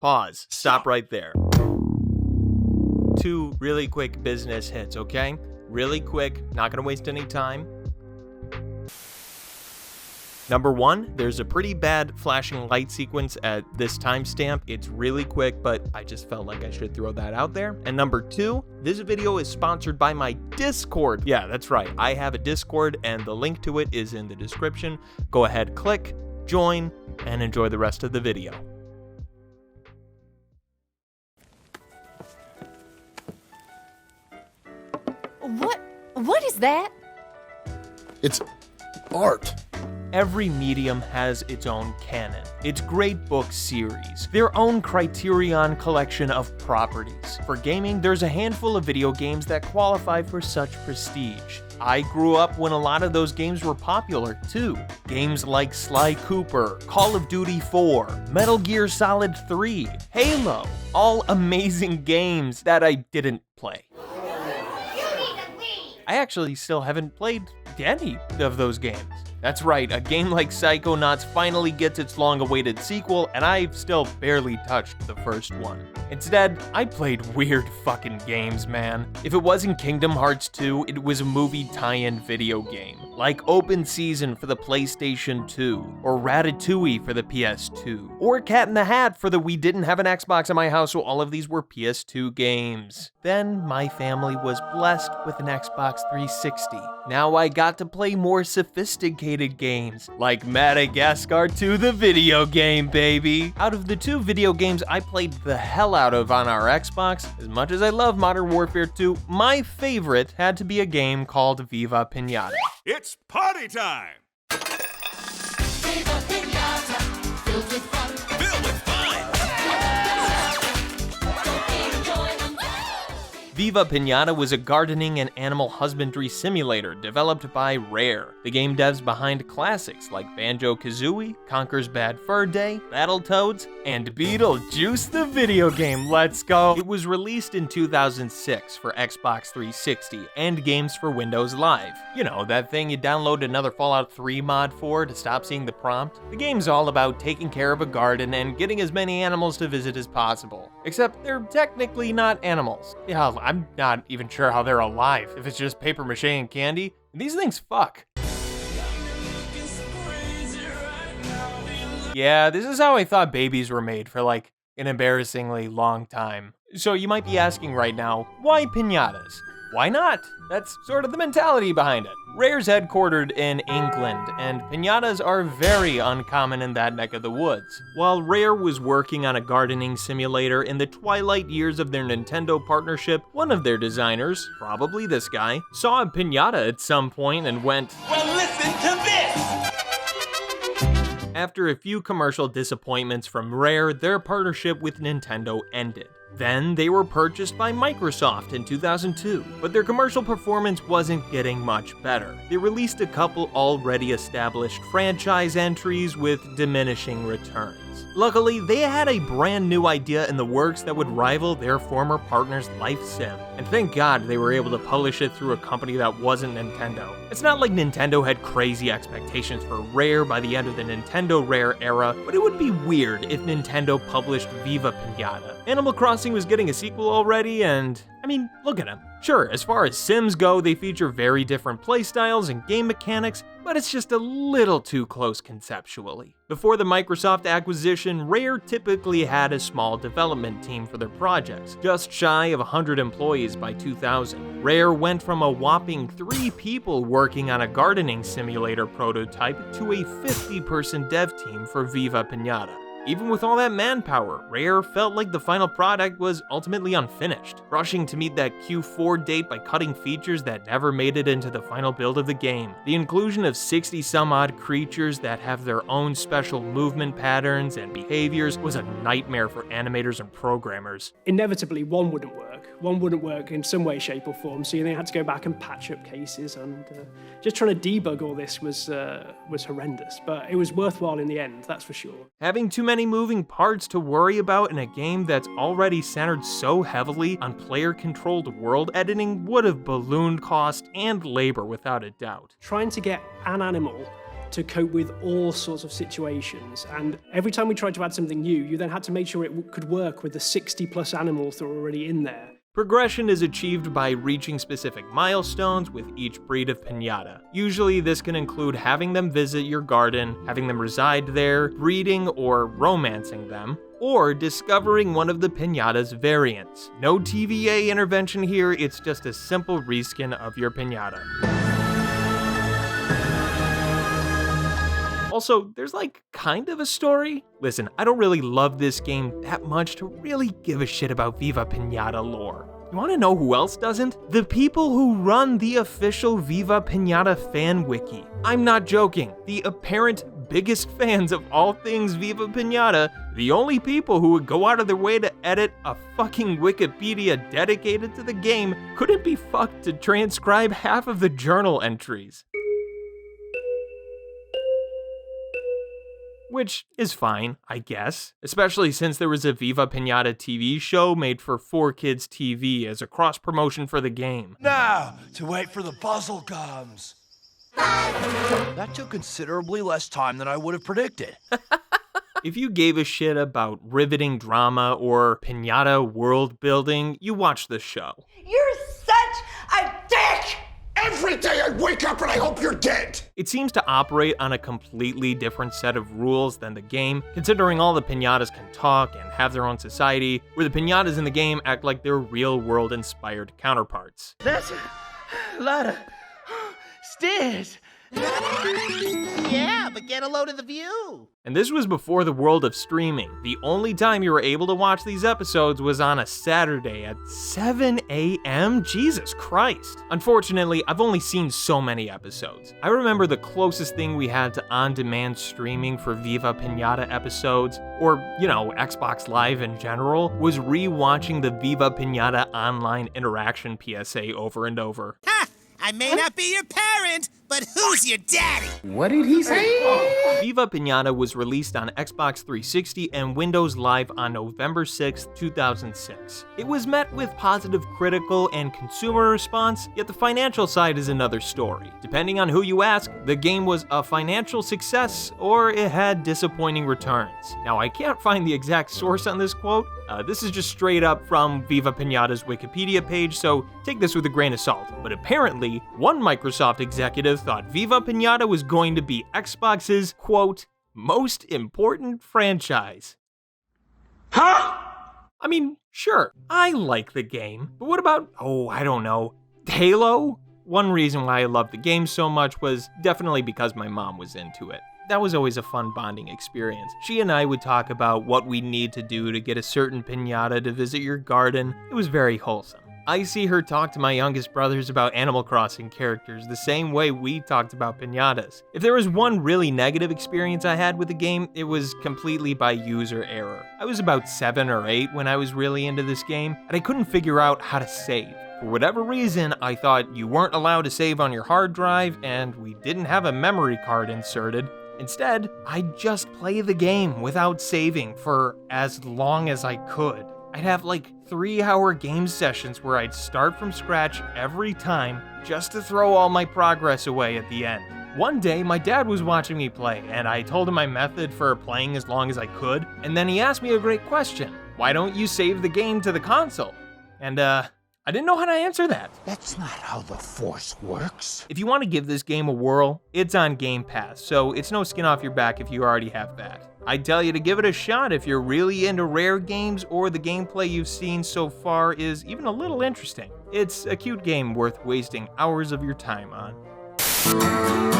Pause. Stop right there. 2 really quick business hits, okay? Really quick, not gonna waste any time. Number 1, there's a pretty bad flashing light sequence at this timestamp. It's really quick, but I just felt like I should throw that out there. And number 2, this video is sponsored by my Discord. Yeah, that's right. I have a Discord, and the link to it is in the description. Go ahead, click, join, and enjoy the rest of the video. What is that? It's art. Every medium has its own canon, its great book series, their own Criterion collection of properties. For gaming, there's a handful of video games that qualify for such prestige. I grew up when a lot of those games were popular too. Games like Sly Cooper, Call of Duty 4, Metal Gear Solid 3, Halo, all amazing games that I didn't play. I actually still haven't played any of those games. That's right, a game like Psychonauts finally gets its long-awaited sequel, and I've still barely touched the first one. Instead, I played weird fucking games, man. If it wasn't Kingdom Hearts 2, it was a movie tie-in video game, like Open Season for the PlayStation 2, or Ratatouille for the PS2, or Cat in the Hat for the we didn't have an Xbox in my house, so all of these were PS2 games. Then my family was blessed with an Xbox 360. Now I got to play more sophisticated games, like Madagascar 2 the video game, baby. Out of the 2 video games I played the hell out of on our Xbox, as much as I love Modern Warfare 2, my favorite had to be a game called Viva Piñata. It's party time! Viva Piñata, filled with fun. Filled with fun! Viva Piñata was a gardening and animal husbandry simulator developed by Rare, the game devs behind classics like Banjo-Kazooie, Conker's Bad Fur Day, Battletoads, and Beetlejuice the video game. Let's go! It was released in 2006 for Xbox 360 and games for Windows Live. You know, that thing you download another Fallout 3 mod for to stop seeing the prompt? The game's all about taking care of a garden and getting as many animals to visit as possible. Except they're technically not animals. Yeah, I'm not even sure how they're alive, if it's just paper mache and candy. These things fuck. Yeah, this is how I thought babies were made for like an embarrassingly long time. So you might be asking right now, why piñatas? Why not? That's sort of the mentality behind it. Rare's headquartered in England, and piñatas are very uncommon in that neck of the woods. While Rare was working on a gardening simulator in the twilight years of their Nintendo partnership, one of their designers, probably this guy, saw a piñata at some point and went, Well, listen to this! After a few commercial disappointments from Rare, their partnership with Nintendo ended. Then they were purchased by Microsoft in 2002, but their commercial performance wasn't getting much better. They released a couple already established franchise entries with diminishing returns. Luckily, they had a brand new idea in the works that would rival their former partner's life sim, and thank God they were able to publish it through a company that wasn't Nintendo. It's not like Nintendo had crazy expectations for Rare by the end of the Nintendo Rare era, but it would be weird if Nintendo published Viva Piñata. Animal Crossing was getting a sequel already, and I mean, look at them. Sure, as far as Sims go, they feature very different playstyles and game mechanics, but it's just a little too close conceptually. Before the Microsoft acquisition, Rare typically had a small development team for their projects, just shy of 100 employees by 2000. Rare went from a whopping 3 people working on a gardening simulator prototype to a 50-person dev team for Viva Piñata. Even with all that manpower, Rare felt like the final product was ultimately unfinished, rushing to meet that Q4 date by cutting features that never made it into the final build of the game. The inclusion of 60-some-odd creatures that have their own special movement patterns and behaviors was a nightmare for animators and programmers. Inevitably, one wouldn't work. One wouldn't work in some way, shape, or form, so they had to go back and patch up cases, and just trying to debug all this was horrendous, but it was worthwhile in the end, that's for sure. Having too many moving parts to worry about in a game that's already centered so heavily on player-controlled world editing would have ballooned cost and labor without a doubt. Trying to get an animal to cope with all sorts of situations. And every time we tried to add something new, you then had to make sure it could work with the 60 plus animals that were already in there. Progression is achieved by reaching specific milestones with each breed of Pinata. Usually this can include having them visit your garden, having them reside there, breeding or romancing them, or discovering one of the Pinata's variants. No TVA intervention here, it's just a simple reskin of your Pinata. Also, there's like kind of a story. Listen, I don't really love this game that much to really give a shit about Viva Piñata lore. You wanna know who else doesn't? The people who run the official Viva Piñata fan wiki. I'm not joking. The apparent biggest fans of all things Viva Piñata, the only people who would go out of their way to edit a fucking Wikipedia dedicated to the game, couldn't be fucked to transcribe half of the journal entries. Which is fine, I guess, especially since there was a Viva Piñata TV show made for 4Kids TV as a cross-promotion for the game. Now, to wait for the puzzle comes. That took considerably less time than I would have predicted. If you gave a shit about riveting drama or Piñata world building, you watch the show. You're such a dick! Every day I wake up and I hope you're dead! It seems to operate on a completely different set of rules than the game, considering all the Piñatas can talk and have their own society, where the Piñatas in the game act like their real-world inspired counterparts. That's a lot of stairs. Yeah, but get a load of the view. And this was before the world of streaming. The only time you were able to watch these episodes was on a Saturday at 7 a.m.? Jesus Christ. Unfortunately, I've only seen so many episodes. I remember the closest thing we had to on-demand streaming for Viva Piñata episodes, or, Xbox Live in general, was re-watching the Viva Piñata online interaction PSA over and over. Ha! I may not be your parent, but who's your daddy? What did he say? Viva Piñata was released on Xbox 360 and Windows Live on November 6, 2006. It was met with positive critical and consumer response, yet the financial side is another story. Depending on who you ask, the game was a financial success or it had disappointing returns. Now, I can't find the exact source on this quote. This is just straight up from Viva Piñata's Wikipedia page, so take this with a grain of salt. But apparently, one Microsoft executive thought Viva Piñata was going to be Xbox's, quote, most important franchise. Huh? I mean, sure, I like the game, but what about, I don't know, Halo? One reason why I loved the game so much was definitely because my mom was into it. That was always a fun bonding experience. She and I would talk about what we need to do to get a certain Pinata to visit your garden. It was very wholesome. I see her talk to my youngest brothers about Animal Crossing characters the same way we talked about Pinatas. If there was one really negative experience I had with the game, it was completely by user error. I was about 7 or 8 when I was really into this game, and I couldn't figure out how to save. For whatever reason, I thought you weren't allowed to save on your hard drive, and we didn't have a memory card inserted. Instead, I'd just play the game without saving for as long as I could. I'd have like 3-hour game sessions where I'd start from scratch every time just to throw all my progress away at the end. One day, my dad was watching me play, and I told him my method for playing as long as I could, and then he asked me a great question. Why don't you save the game to the console? And, I didn't know how to answer that. That's not how the Force works. If you want to give this game a whirl, it's on Game Pass, so it's no skin off your back if you already have that. I'd tell you to give it a shot if you're really into rare games or the gameplay you've seen so far is even a little interesting. It's a cute game worth wasting hours of your time on.